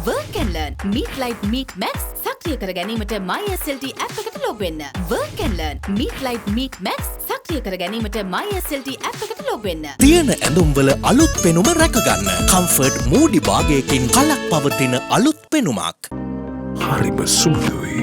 Work and learn. Meet Light Meet Max සක්‍රිය කර ගැනීමට MySLT app එකට log වෙන්න. Work and learn. Meet Light Meet Max සක්‍රිය කර ගැනීමට MySLT app එකට log වෙන්න. තියෙන ඇඳුම් වල අලුත් පෙනුම රැකගන්න. Comfort moody භාගයකින් කලක් පවතින අලුත් පෙනුමක්. හරිම සුදුයි.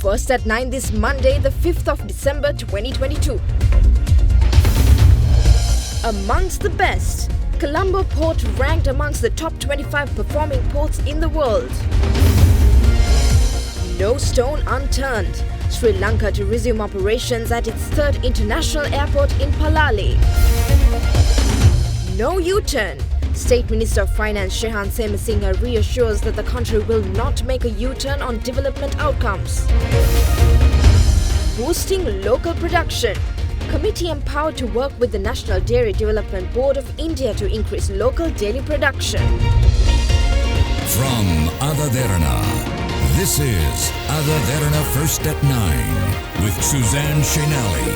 First at 9 this Monday, the 5th of December 2022. Amongst the best, Colombo Port ranked amongst the top 25 performing ports in the world. No stone unturned. Sri Lanka to resume operations at its third international airport in Palali. No U-turn. State Minister of Finance Shehan Semasinghe reassures that the country will not make a U-turn on development outcomes. Boosting local production. Committee empowered to work with the National Dairy Development Board of India to increase local dairy production. From AdaDerana, this is AdaDerana First at 9 with Suzanne Shenali.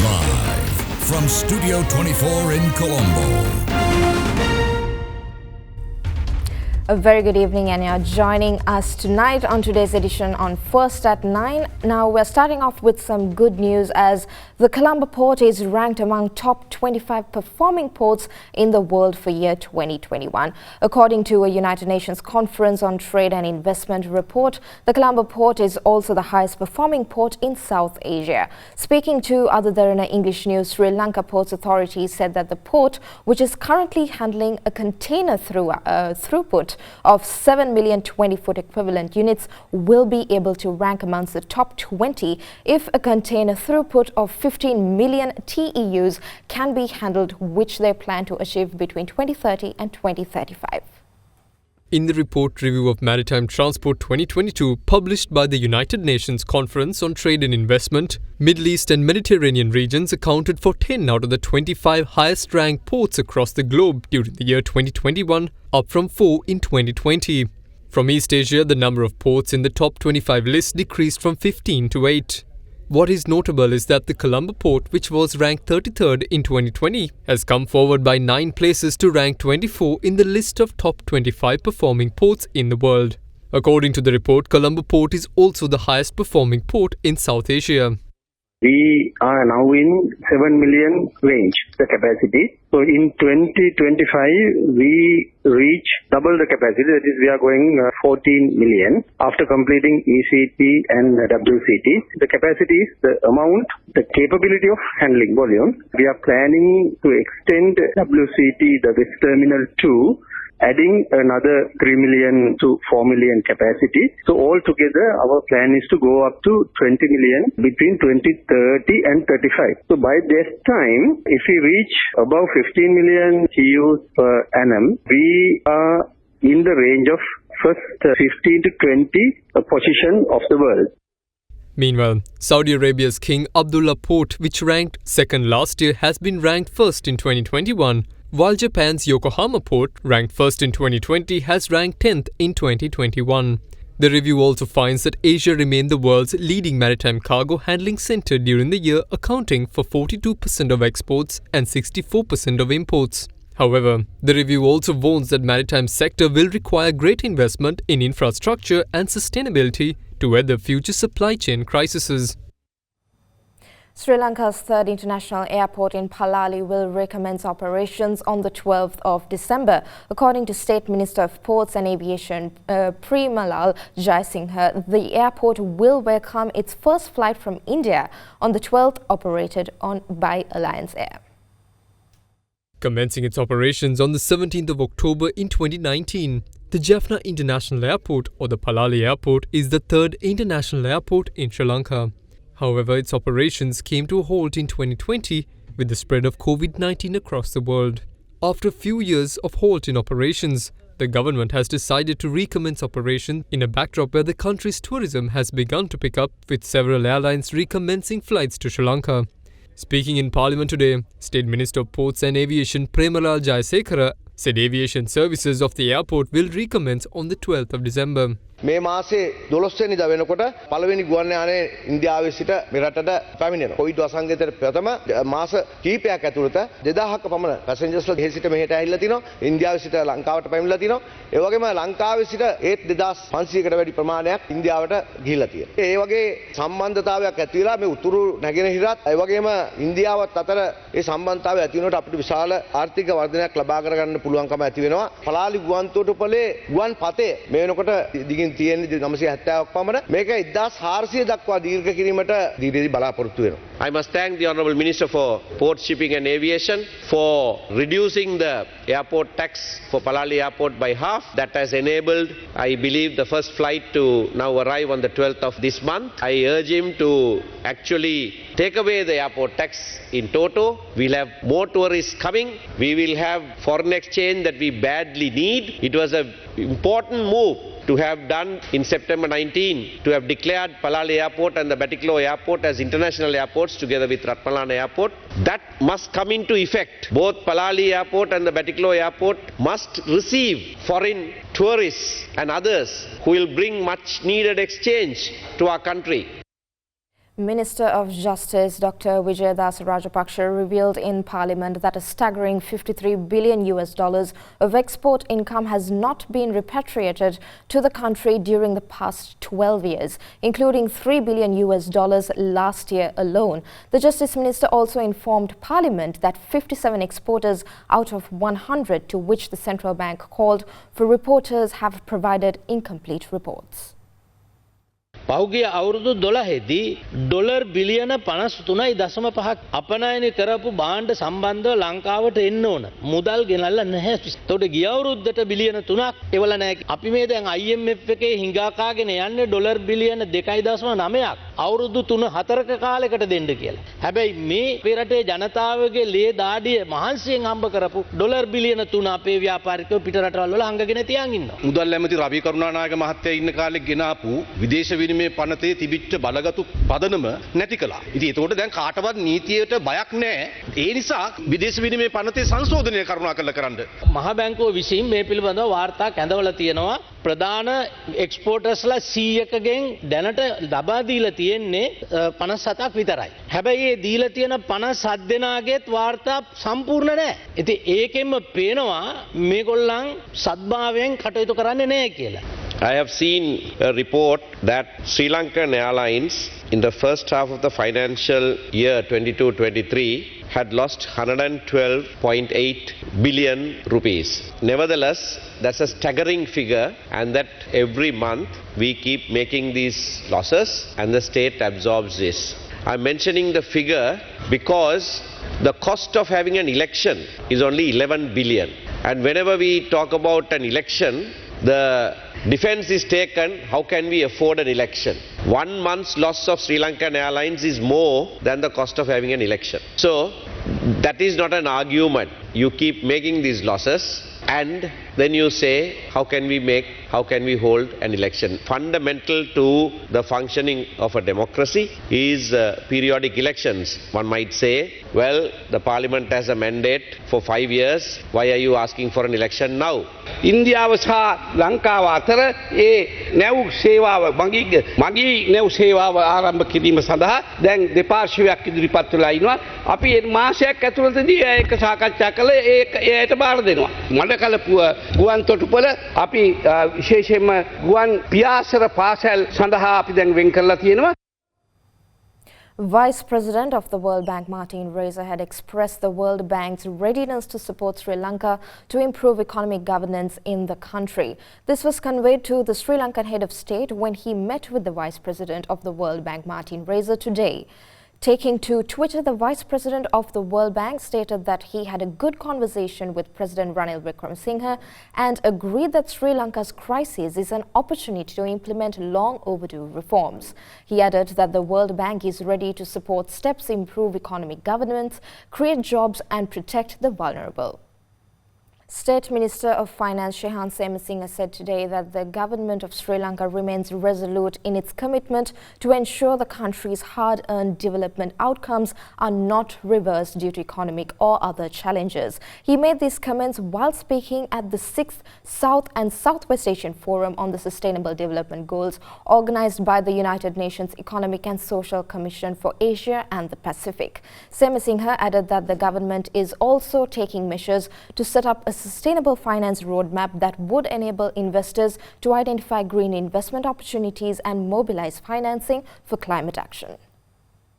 Live from Studio 24 in Colombo. A very good evening, and you're joining us tonight on today's edition on First at 9. Now we're starting off with some good news, as the Colombo port is ranked among top 25 performing ports in the world for year 2021. According to a United Nations Conference on Trade and Investment report, the Colombo port is also the highest performing port in South Asia. Speaking to AdaDerana English News, Sri Lanka Ports Authority said that the port, which is currently handling a container throughput of 7 million 20-foot equivalent units, will be able to rank amongst the top 20 if a container throughput of 15 million TEUs can be handled, which they plan to achieve between 2030 and 2035. In the report Review of Maritime Transport 2022 published by the United Nations Conference on Trade and Investment, Middle East and Mediterranean regions accounted for 10 out of the 25 highest ranked ports across the globe during the year 2021, up from 4 in 2020. From East Asia, the number of ports in the top 25 list decreased from 15 to 8. What is notable is that the Colombo port, which was ranked 33rd in 2020, has come forward by 9 places to rank 24 in the list of top 25 performing ports in the world. According to the report, Colombo port is also the highest performing port in South Asia. We are now in 7 million range, the capacity. So in 2025, we reach double the capacity, that is we are going 14 million after completing ECT and WCT. The capacity is the amount, the capability of handling volume. We are planning to extend WCT, the West Terminal 2, adding another 3 million to 4 million capacity. So altogether, our plan is to go up to 20 million between 2030 and 35. So by this time, if we reach above 15 million TEUs per annum, we are in the range of first 15 to 20 position of the world. Meanwhile, Saudi Arabia's King Abdullah Port, which ranked second last year, has been ranked first in 2021. While Japan's Yokohama port, ranked first in 2020, has ranked 10th in 2021. The review also finds that Asia remained the world's leading maritime cargo handling center during the year, accounting for 42% of exports and 64% of imports. However, the review also warns that maritime sector will require great investment in infrastructure and sustainability to weather future supply chain crises. Sri Lanka's third international airport in Palali will recommence operations on the 12th of December. According to State Minister of Ports and Aviation Premalal Jayasinghe, the airport will welcome its first flight from India on the 12th, operated by Alliance Air. Commencing its operations on the 17th of October in 2019, the Jaffna International Airport, or the Palali Airport, is the third international airport in Sri Lanka. However, its operations came to a halt in 2020 with the spread of COVID-19 across the world. After a few years of halt in operations, The government has decided to recommence operations in a backdrop where the country's tourism has begun to pick up, with several airlines recommencing flights to Sri Lanka. Speaking in Parliament today, State Minister of Ports and Aviation Premalal Jayasekara said aviation services of the airport will recommence on the 12th of December. මේ මාසේ 12 වෙනිදා වෙනකොට පළවෙනි ගුවන් යානය ඉන්දියාවේ සිට මෙරටට පැමිණෙනවා. කොවිඩ් වසංගතයට ප්‍රථම මාස කිහිපයක් ඇතුළත 2000ක පමණ පැසෙන්ජර්ස්ලා ගෙහි සිට මෙහෙට ඇවිල්ලා තිනවා. ඉන්දියාවේ සිට ලංකාවට පැමිණලා තිනවා. ඒ වගේම ලංකාවේ සිට 2500කට වැඩි ප්‍රමාණයක් ඉන්දියාවට ගිහිල්ලා තියෙනවා. ඒ වගේ සම්බන්ධතාවයක් ඇති වෙලා මේ උතුරු නැගෙනහිරත් ඒ වගේම ඉන්දියාවත් අතර ඒ සම්බන්ධතාවය ඇති වෙනකොට අපිට විශාල ආර්ථික වර්ධනයක් ලබා කර ගන්න පුළුවන්කම ඇති වෙනවා. පලාලි ගුවන් තොටුපළේ ගුවන් පතේ මේ වෙනකොට දිගින් තියෙන්නේ 970ක් පමණ මේක 1400 දක්වා දීර්ඝ කිරීමට දීර්ඝදී බලාපොරොත්තු වෙනවා. I must thank the Honourable Minister for Port Shipping and Aviation for reducing the airport tax for Palali Airport by half. That has enabled, I believe, the first flight to now arrive on the 12th of this month. I urge him to actually take away the airport tax in toto. We'll have more tourists coming. We will have foreign exchange that we badly need. It was an important move to have done in September 19 to have declared Palali Airport and the Batiklo Airport as international airports together with Ratmalana Airport. That must come into effect. Both Palali Airport and the Batiklo Airport must receive foreign tourists and others who will bring much needed exchange to our country. Minister of Justice Dr. Vijaydas Rajapaksa revealed in Parliament that a staggering $53 billion of export income has not been repatriated to the country during the past 12 years, including $3 billion last year alone. The Justice Minister also informed Parliament that 57 exporters out of 100 to which the central bank called for reporters have provided incomplete reports. පහුගිය අවුරුදු 12දී dollar බිලියන 53.5ක් අපනයන කරපු භාණ්ඩ සම්බන්ධව ලංකාවට එන්න ඕන. මුදල් ගෙනල්ලා නැහැ. ඒතකොට ගිය අවුරුද්දට බිලියන 3ක් එවලා නැහැ. අපි මේ දැන් IMF එකේ හිඟා කාගෙන යන්නේ ඩොලර් බිලියන 2.9ක් අවුරුදු 3-4ක කාලයකට දෙන්න කියලා. හැබැයි මේ අපේ රටේ ජනතාවගේ ලේ දාඩිය මහන්සියෙන් හම්බ කරපු ඩොලර් බිලියන 3 අපේ ව්‍යාපාරිකයෝ පිට රටවල් වල හංගගෙන තියන් ඉන්නවා. මුදල් ඇමති රවි කරුණානායක මහත්තයා ඉන්න කාලේ ගෙනාපු විදේශ මේ පනතේ තිබිච්ච බලගතු පදනම නැති කළා. ඉතින් ඒතකොට දැන් කාටවත් නීතියට බයක් නැහැ. ඒ නිසා විදේශ විනිමය පනතේ සංශෝධනය කරුණාකරලා කරන්න. මහා බැංකුව විසින් මේ පිළිබඳව වාර්තා කැඳවලා තියෙනවා. ප්‍රධාන එක්ස්පෝර්ටර්ස්ලා 100කගෙන් දැනට ලබා දීලා තියෙන්නේ 57ක් විතරයි. හැබැයි මේ දීලා තියෙන 57 දෙනාගේත් වාර්තා සම්පූර්ණ නැහැ. ඉතින් ඒකෙන්ම පේනවා මේගොල්ලන් සත්භාවයෙන් කටයුතු කරන්නේ නැහැ කියලා. I have seen a report that Sri Lankan Airlines in the first half of the financial year 22-23 had lost 112.8 billion rupees. Nevertheless, that's a staggering figure, and that every month we keep making these losses and the state absorbs this. I'm mentioning the figure because the cost of having an election is only 11 billion. And whenever we talk about an election, the defense is taken, how can we afford an election? 1 month's loss of Sri Lankan Airlines is more than the cost of having an election. So, that is not an argument. You keep making these losses and then you say, how can we hold an election? Fundamental to the functioning of a democracy is periodic elections. One might say, well, the parliament has a mandate for 5 years. Why are you asking for an election now? ඉන්දියාව සහ ලංකාව අතර ඒ නැව් සේවාව මගී නැව් සේවාව ආරම්භ කිරීම සඳහා දැන් දෙපාර්ශ්වයක් ඉදිරිපත් වෙලා ඉනවා. අපි මාසයක් ඇතුළතදී ඒක සාකච්ඡා කළා ඒකට බාර දෙනවා. මඩකලපුව ගුවන් තොටුපළ අපි විශේෂයෙන්ම ගුවන් පියාසර පාසල් සඳහා අපි දැන් වෙන් කරලා තියෙනවා. Vice President of the World Bank Martin Reza had expressed the World Bank's readiness to support Sri Lanka to improve economic governance in the country. This was conveyed to the Sri Lankan head of state when he met with the Vice President of the World Bank Martin Reza today. Taking to Twitter, the Vice President of the World Bank stated that he had a good conversation with President Ranil Wickremesinghe and agreed that Sri Lanka's crisis is an opportunity to implement long overdue reforms. He added that the World Bank is ready to support steps to improve economic governance, create jobs and protect the vulnerable. State Minister of Finance Shehan Semasinga said today that the government of Sri Lanka remains resolute in its commitment to ensure the country's hard-earned development outcomes are not reversed due to economic or other challenges. He made these comments while speaking at the 6th South and Southwest Asian Forum on the Sustainable Development Goals organized by the United Nations Economic and Social Commission for Asia and the Pacific. Semasinga added that the government is also taking measures to set up a sustainable finance roadmap that would enable investors to identify green investment opportunities and mobilize financing for climate action.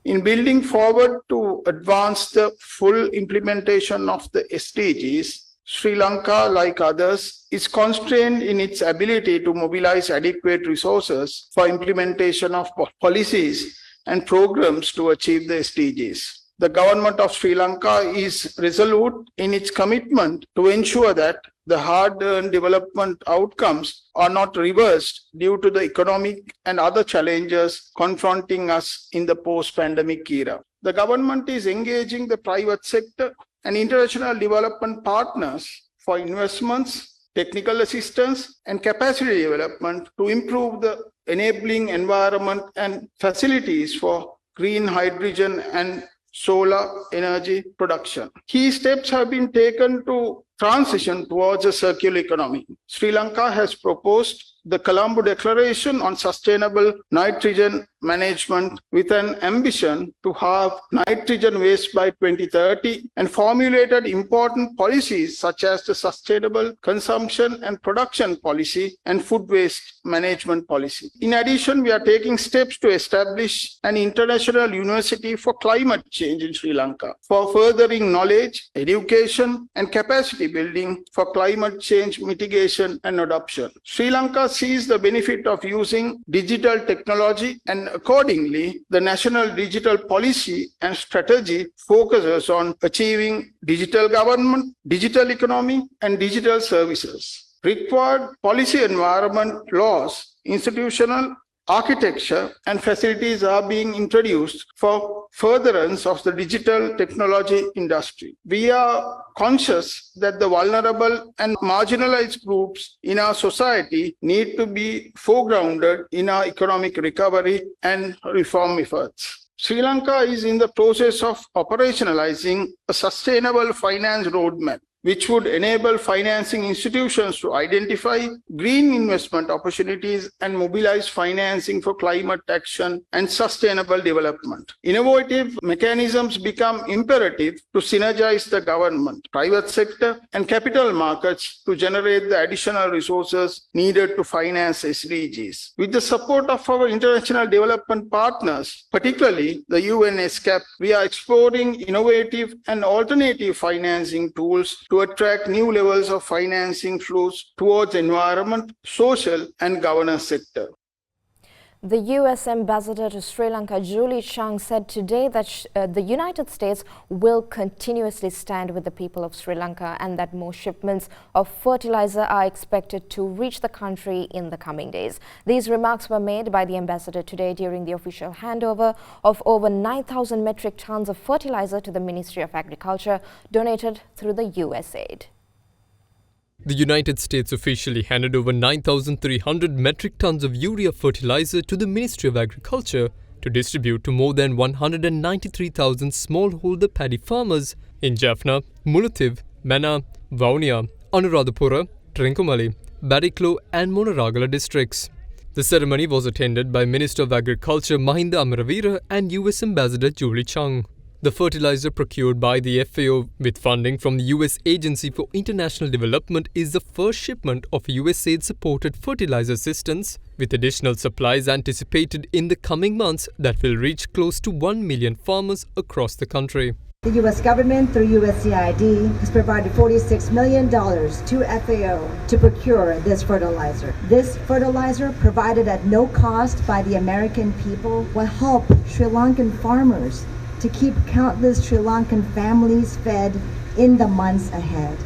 In building forward to advance the full implementation of the SDGs, Sri Lanka, like others, is constrained in its ability to mobilize adequate resources for implementation of policies and programs to achieve the SDGs. The government of Sri Lanka is resolute in its commitment to ensure that the hard-earned development outcomes are not reversed due to the economic and other challenges confronting us in the post-pandemic era. The government is engaging the private sector and international development partners for investments, technical assistance, and capacity development to improve the enabling environment and facilities for green hydrogen and solar energy production. Key steps have been taken to transition towards a circular economy. Sri Lanka has proposed the Colombo Declaration on Sustainable Nitrogen Management with an ambition to halve nitrogen waste by 2030 and formulated important policies such as the Sustainable Consumption and Production Policy and Food Waste Management Policy. In addition, we are taking steps to establish an international university for climate change in Sri Lanka for furthering knowledge, education, and capacity building for climate change mitigation and adoption. Sri Lanka sees the benefit of using digital technology, and accordingly, the National Digital Policy and Strategy focuses on achieving digital government, digital economy, and digital services. Required policy environment laws, institutional architecture, and facilities are being introduced for furtherance of the digital technology industry. We are conscious that the vulnerable and marginalized groups in our society need to be foregrounded in our economic recovery and reform efforts. Sri Lanka is in the process of operationalizing a sustainable finance roadmap, which would enable financing institutions to identify green investment opportunities and mobilize financing for climate action and sustainable development. Innovative mechanisms become imperative to synergize the government, private sector, and capital markets to generate the additional resources needed to finance SDGs. With the support of our international development partners, particularly the UN ESCAP, we are exploring innovative and alternative financing tools to attract new levels of financing flows towards environment, social, and governance sector. The U.S. Ambassador to Sri Lanka, Julie Chang, said today that the United States will continuously stand with the people of Sri Lanka and that more shipments of fertilizer are expected to reach the country in the coming days. These remarks were made by the ambassador today during the official handover of over 9,000 metric tons of fertilizer to the Ministry of Agriculture, donated through the USAID. The United States officially handed over 9,300 metric tons of urea fertilizer to the Ministry of Agriculture to distribute to more than 193,000 smallholder paddy farmers in Jaffna, Mullaitivu, Mana, Vaunia, Anuradhapura, Trincomalee, Badiklu and Monaragala districts. The ceremony was attended by Minister of Agriculture Mahinda Amaravira and US Ambassador Julie Chang. The fertilizer procured by the FAO with funding from the US Agency for International Development is the first shipment of USAID-supported fertilizer assistance, with additional supplies anticipated in the coming months that will reach close to 1 million farmers across the country. The U.S. government, through USAID, has provided $46 million to FAO to procure this fertilizer. This fertilizer, provided at no cost by the American people, will help Sri Lankan farmers to keep countless Sri Lankan families fed in the months ahead.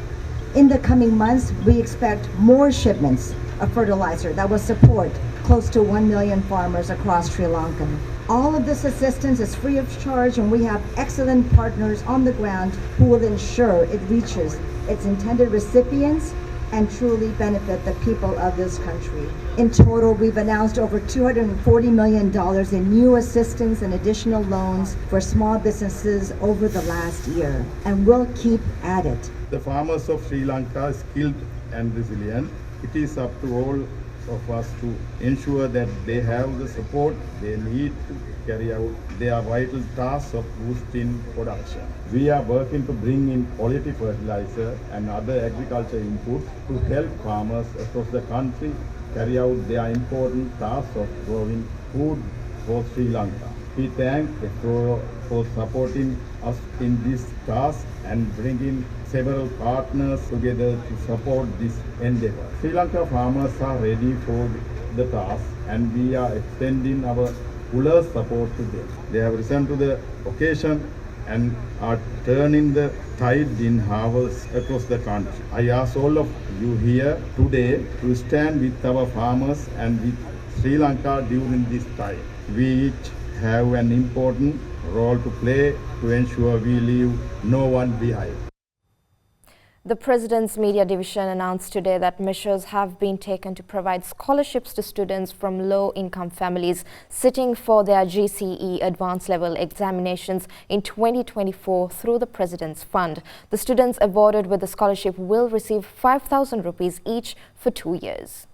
In the coming months, we expect more shipments of fertilizer that will support close to 1 million farmers across Sri Lanka. All of this assistance is free of charge, and we have excellent partners on the ground who will ensure it reaches its intended recipients and truly benefit the people of this country. In total, we've announced over $240 million in new assistance and additional loans for small businesses over the last year, and we'll keep at it. The farmers of Sri Lanka are skilled and resilient. It is up to all of us to ensure that they have the support they need to carry out their vital tasks of boosting production. We are working to bring in quality fertilizer and other agriculture inputs to help farmers across the country carry out their important task of growing food for Sri Lanka. We thank FAO for supporting us in this task and bringing several partners together to support this endeavor. Sri Lanka farmers are ready for the task and we are extending our fullest support to them. They have risen to the occasion and are turning the tide in harvest across the country. I ask all of you here today to stand with our farmers and with Sri Lanka during this time. We each have an important role to play to ensure we leave no one behind. The President's Media Division announced today that measures have been taken to provide scholarships to students from low-income families sitting for their GCE advanced level examinations in 2024 through the President's Fund. The students awarded with the scholarship will receive 5,000 rupees each for 2 years.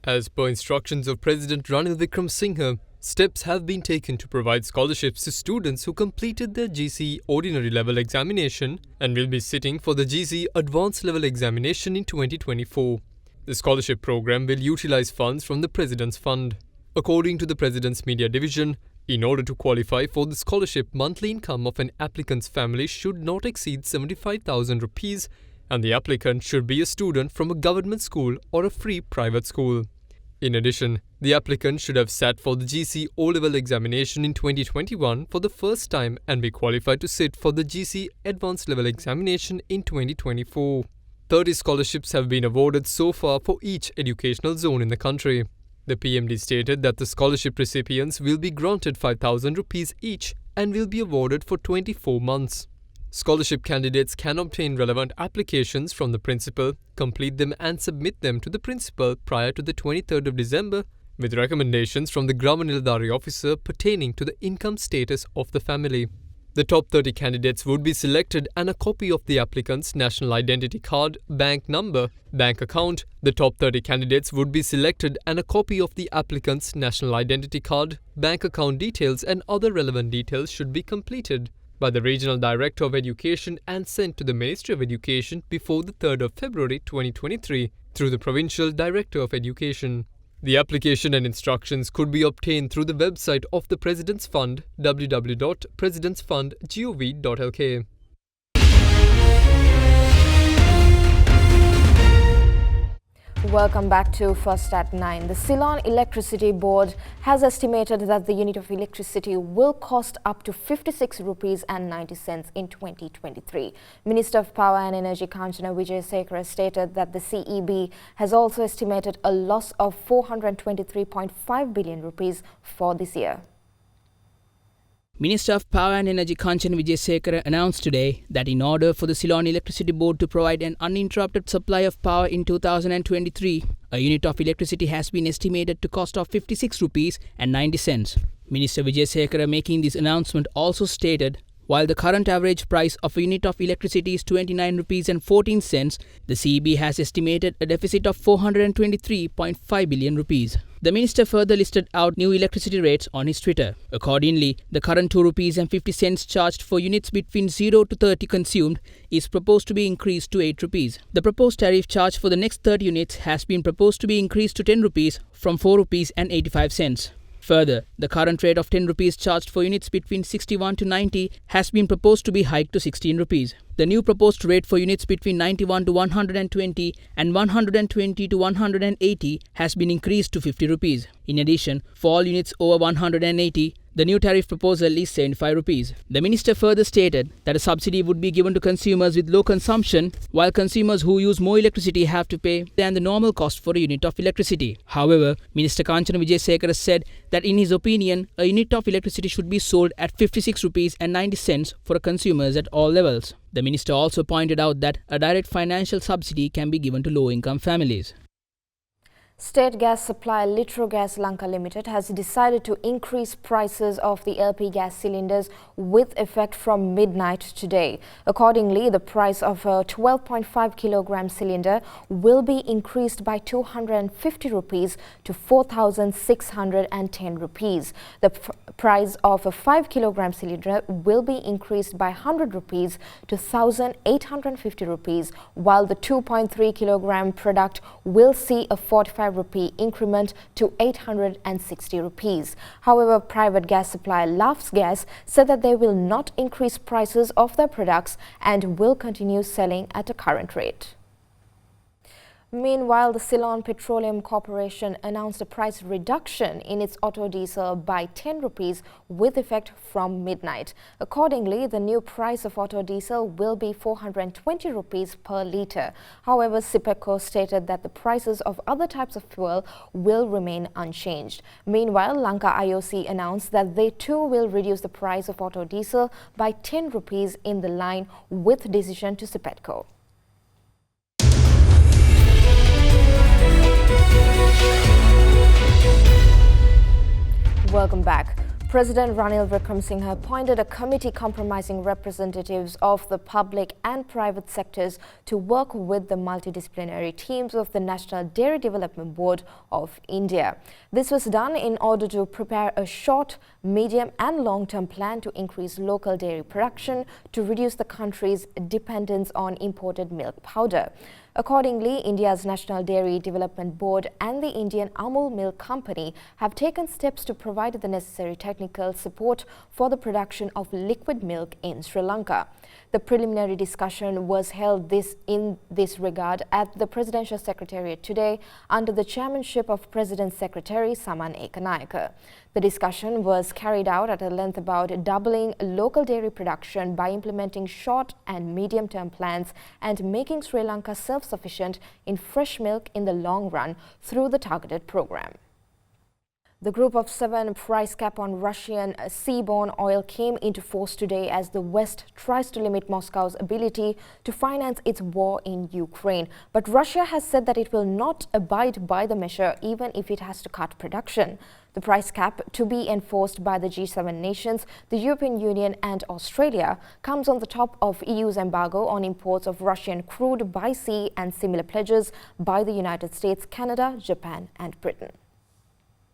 As per instructions of President Ranil Wickremesinghe, steps have been taken to provide scholarships to students who completed their GCE ordinary level examination and will be sitting for the GCE advanced level examination in 2024. The scholarship program will utilize funds from the President's Fund. According to the President's Media Division, in order to qualify for the scholarship, monthly income of an applicant's family should not exceed 75,000 rupees and the applicant should be a student from a government school or a free private school. In addition, the applicant should have sat for the GCE O-level examination in 2021 for the first time and be qualified to sit for the GCE advanced level examination in 2024. 30 scholarships have been awarded so far for each educational zone in the country. The PMD stated that the scholarship recipients will be granted 5,000 rupees each and will be awarded for 24 months. Scholarship candidates can obtain relevant applications from the principal, complete them and submit them to the principal prior to the 23rd of December with recommendations from the Gramanilidari officer pertaining to the income status of the family. The top 30 candidates would be selected and a copy of the applicant's national identity card, bank number, bank account. The top 30 candidates would be selected and a copy of the applicant's national identity card, bank account details and other relevant details should be completed by the Regional Director of Education and sent to the Ministry of Education before the 3rd of February 2023 through the Provincial Director of Education. The application and instructions could be obtained through the website of the President's Fund, www.presidentsfund.gov.lk. Welcome back to First at 9. The Ceylon Electricity Board has estimated that the unit of electricity will cost up to 56 rupees and 90 cents in 2023. Minister of Power and Energy Kanchana Wijesekara stated that the CEB has also estimated a loss of 423.5 billion rupees for this year. Minister of Power and Energy Kanchana Wijesekara announced today that in order for the Ceylon Electricity Board to provide an uninterrupted supply of power in 2023, a unit of electricity has been estimated to cost of 56 rupees and 90 cents. Minister Wijesekara making this announcement also stated, while the current average price of a unit of electricity is 29 rupees and 14 cents, the CEB has estimated a deficit of 423.5 billion rupees. The minister further listed out new electricity rates on his Twitter. Accordingly, the current 2 rupees and 50 cents charged for units between 0 to 30 consumed is proposed to be increased to 8 rupees. The proposed tariff charge for the next 30 units has been proposed to be increased to 10 rupees from 4 rupees and 85 cents. Further, the current rate of 10 rupees charged for units between 61 to 90 has been proposed to be hiked to 16 rupees. The new proposed rate for units between 91 to 120 and 120 to 180 has been increased to 50 rupees. In addition, for all units over 180, The new tariff proposal is 75 rupees. The minister further stated that a subsidy would be given to consumers with low consumption, while consumers who use more electricity have to pay than the normal cost for a unit of electricity. However, Minister Kanchana Wijesekara said that in his opinion, a unit of electricity should be sold at 56 rupees and 90 cents for consumers at all levels. The minister also pointed out that a direct financial subsidy can be given to low-income families. State gas supplier Litrogas Lanka Limited has decided to increase prices of the LP gas cylinders with effect from midnight today. Accordingly, the price of a 12.5 kilogram cylinder will be increased by 250 rupees to 4,610 rupees. The price of a 5 kilogram cylinder will be increased by 100 rupees to 1,850 rupees, while the 2.3 kilogram product will see a 45 rupee increment to 860 rupees. However, private gas supplier Love's Gas said that they will not increase prices of their products and will continue selling at a current rate. Meanwhile, the Ceylon Petroleum Corporation announced a price reduction in its auto diesel by 10 rupees with effect from midnight. Accordingly, the new price of auto diesel will be 420 rupees per litre. However, CPECO stated that the prices of other types of fuel will remain unchanged. Meanwhile, Lanka IOC announced that they too will reduce the price of auto diesel by 10 rupees in the line with decision to CPECO. Welcome back. President Ranil Wickremesinghe appointed a committee comprising representatives of the public and private sectors to work with the multidisciplinary teams of the National Dairy Development Board of India. This was done in order to prepare a short, medium and long-term plan to increase local dairy production to reduce the country's dependence on imported milk powder. Accordingly, India's National Dairy Development Board and the Indian Amul Milk Company have taken steps to provide the necessary technical support for the production of liquid milk in Sri Lanka. The preliminary discussion was held in this regard at the Presidential Secretariat today under the chairmanship of President Secretary Saman Ekanayake. The discussion was carried out at a length about doubling local dairy production by implementing short and medium-term plans and making Sri Lanka self-sufficient in fresh milk in the long run through the targeted program. The Group of 7 price cap on Russian seaborne oil came into force today as the West tries to limit Moscow's ability to finance its war in Ukraine. But Russia has said that it will not abide by the measure even if it has to cut production. The price cap, to be enforced by the G7 nations, the European Union and Australia, comes on the top of EU's embargo on imports of Russian crude by sea and similar pledges by the United States, Canada, Japan and Britain.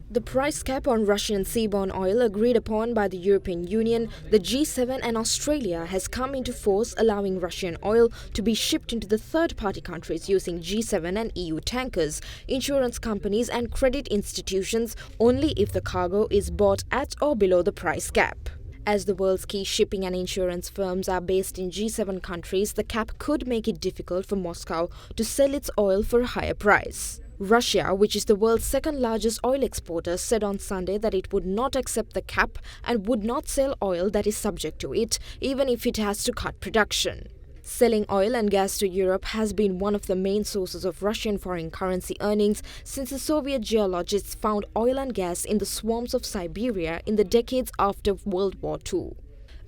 The price cap on Russian seaborne oil agreed upon by the European Union, the G7 and Australia has come into force, allowing Russian oil to be shipped into the third-party countries using G7 and EU tankers, insurance companies and credit institutions only if the cargo is bought at or below the price cap. As the world's key shipping and insurance firms are based in G7 countries, the cap could make it difficult for Moscow to sell its oil for a higher price. Russia, which is the world's second-largest oil exporter, said on Sunday that it would not accept the cap and would not sell oil that is subject to it, even if it has to cut production. Selling oil and gas to Europe has been one of the main sources of Russian foreign currency earnings since the Soviet geologists found oil and gas in the swamps of Siberia in the decades after World War II.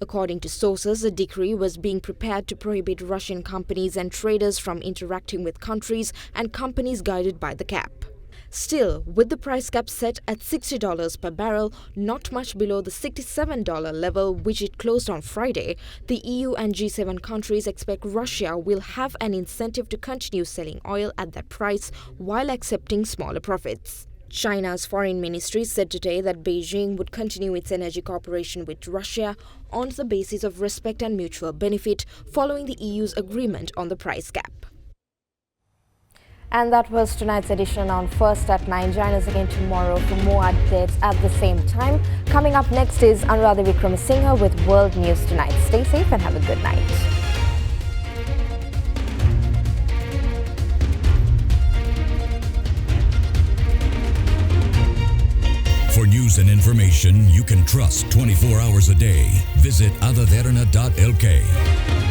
According to sources, a decree was being prepared to prohibit Russian companies and traders from interacting with countries and companies guided by the cap. Still, with the price cap set at $60 per barrel, not much below the $67 level which it closed on Friday, the EU and G7 countries expect Russia will have an incentive to continue selling oil at that price while accepting smaller profits. China's foreign ministry said today that Beijing would continue its energy cooperation with Russia on the basis of respect and mutual benefit following the EU's agreement on the price cap. And that was tonight's edition on First at 9. Join us again tomorrow for more updates at the same time. Coming up next is Anuradha Wickremesinghe with World News Tonight. Stay safe and have a good night. For news and information you can trust 24 hours a day. Visit AdaDerana.lk.